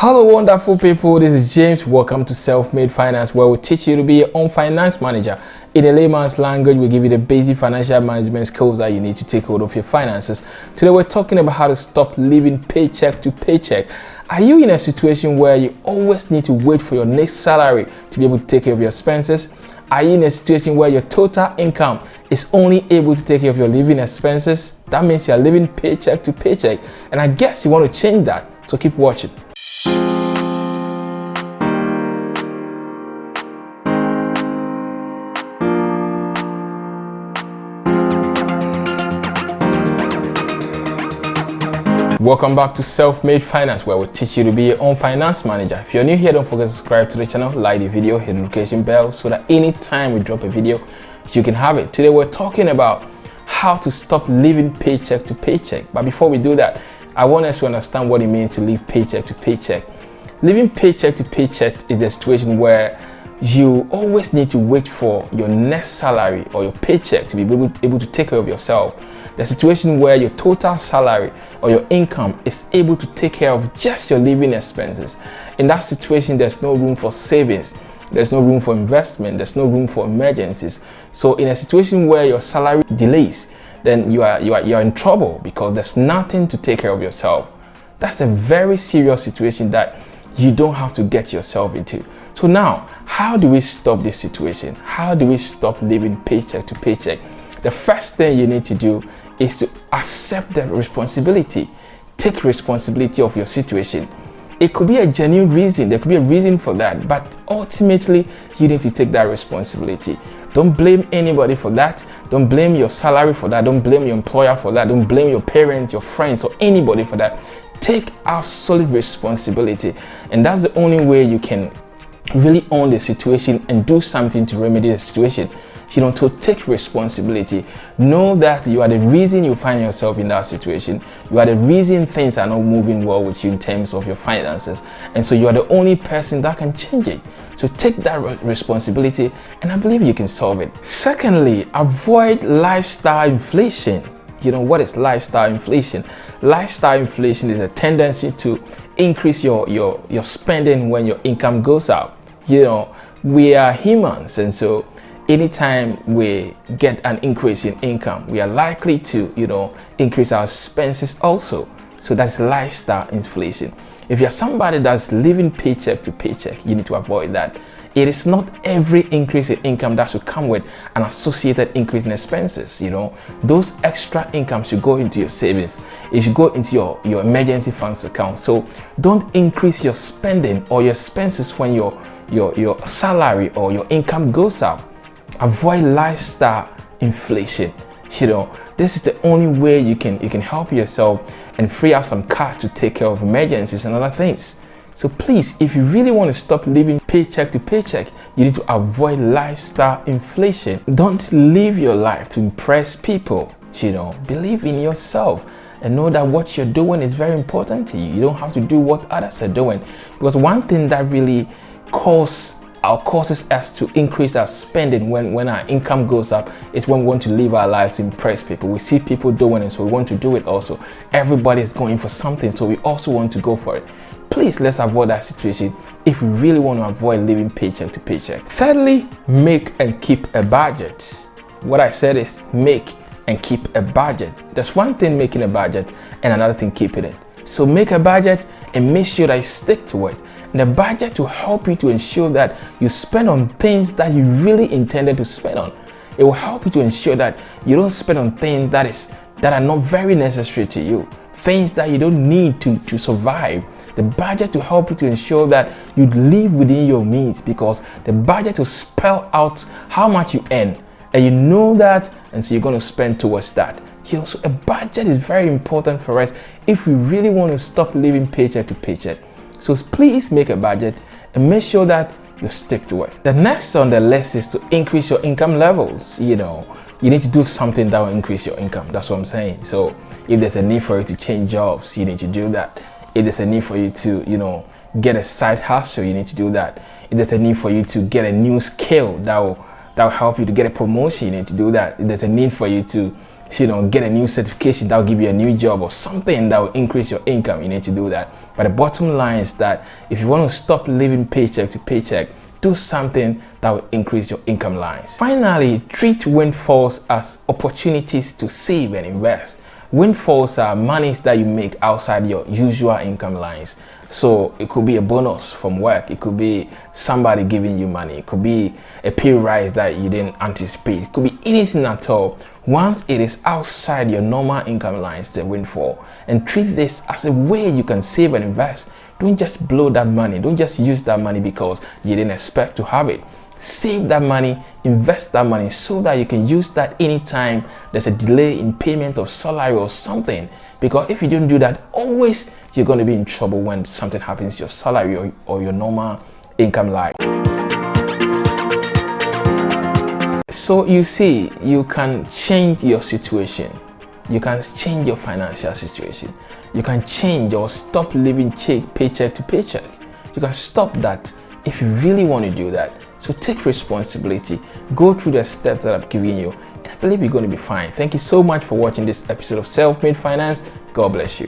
Hello wonderful people, this is James. Welcome to Self-Made Finance, where we teach you to be your own finance manager. In a layman's language, we give you the basic financial management skills that you need to take hold of your finances. Today we're talking about how to stop living paycheck to paycheck. Are you in a situation where you always need to wait for your next salary to be able to take care of your expenses? Are you in a situation where your total income is only able to take care of your living expenses? That means you're living paycheck to paycheck, and I guess you want to change that, so keep watching. Welcome back to Self-Made Finance, where we teach you to be your own finance manager. If you're new here, don't forget to subscribe to the channel, like the video, hit the notification bell so that anytime we drop a video, you can have it. Today we're talking about how to stop living paycheck to paycheck. But before we do that, I want us to understand what it means to live paycheck to paycheck. Living paycheck to paycheck is a situation where you always need to wait for your next salary or your paycheck to be able to take care of yourself. The situation where your total salary or your income is able to take care of just your living expenses. In that situation, there's no room for savings, there's no room for investment, there's no room for emergencies. So in a situation where your salary delays, then you are in trouble because there's nothing to take care of yourself. That's a very serious situation that you don't have to get yourself into. So now, how do we stop this situation? How do we stop living paycheck to paycheck? The first thing you need to do is to accept the responsibility. Take responsibility of your situation. It could be a genuine reason, there could be a reason for that, but ultimately you need to take that responsibility. Don't blame anybody for that. Don't blame your salary for that. Don't blame your employer for that. Don't blame your parents, your friends, or anybody for that. Take absolute responsibility, and that's the only way you can really own the situation and do something to remedy the situation. To take responsibility. Know that you are the reason you find yourself in that situation. You are the reason things are not moving well with you in terms of your finances, and so you are the only person that can change it. So take that responsibility, and I believe you can solve it. Secondly, avoid lifestyle inflation. What is lifestyle inflation? Lifestyle inflation is a tendency to increase your spending when your income goes up. We are humans, and so anytime we get an increase in income, we are likely to increase our expenses also. So that's lifestyle inflation. If you're somebody that's living paycheck to paycheck, you need to avoid that. It is not every increase in income that should come with an associated increase in expenses. Those extra income should go into your savings. It should go into your emergency funds account. So don't increase your spending or your expenses when your salary or your income goes up. Avoid lifestyle inflation. This is the only way you can help yourself and free up some cash to take care of emergencies and other things. So please, if you really want to stop living paycheck to paycheck, you need to avoid lifestyle inflation. Don't live your life to impress people. Believe in yourself and know that what you're doing is very important to you. You don't have to do what others are doing, because one thing that really causes us to increase our spending when our income goes up is when we want to live our lives to impress people. We see people doing it, so we want to do it also. Everybody is going for something, so we also want to go for it. Please, let's avoid that situation if we really want to avoid living paycheck to paycheck. Thirdly, make and keep a budget. What I said is make and keep a budget. There's one thing making a budget and another thing keeping it. So make a budget and make sure that you stick to it. And the budget will help you to ensure that you spend on things that you really intended to spend on. It will help you to ensure that you don't spend on things that are not very necessary to you, things that you don't need to survive. The budget will help you to ensure that you live within your means, because the budget will spell out how much you earn, and you know that, and so you're going to spend towards that. So a budget is very important for us if we really want to stop living paycheck to paycheck. So please make a budget and make sure that you stick to it. The next on the list is to increase your income levels. You need to do something that will increase your income. That's what I'm saying. So if there's a need for you to change jobs, you need to do that. If there's a need for you to, get a side hustle, you need to do that. If there's a need for you to get a new skill that will help you to get a promotion, you need to do that. If there's a need for you to get a new certification that will give you a new job or something that will increase your income, you need to do that. But the bottom line is that if you want to stop living paycheck to paycheck, do something that will increase your income lines. Finally, treat windfalls as opportunities to save and invest. Windfalls are monies that you make outside your usual income lines. So it could be a bonus from work, it could be somebody giving you money, it could be a pay rise that you didn't anticipate, it could be anything at all. Once it is outside your normal income lines, the windfall, and treat this as a way you can save and invest. Don't just blow that money, don't just use that money because you didn't expect to have it. Save that money, invest that money so that you can use that anytime there's a delay in payment of salary or something. Because if you don't do that, always you're going to be in trouble when something happens to your salary or your normal income line. So you see, you can change your situation. You can change your financial situation. You can change or stop living paycheck to paycheck. You can stop that if you really want to do that. So take responsibility, go through the steps that I've given you, and I believe you're going to be fine. Thank you so much for watching this episode of Self-Made Finance. God bless you.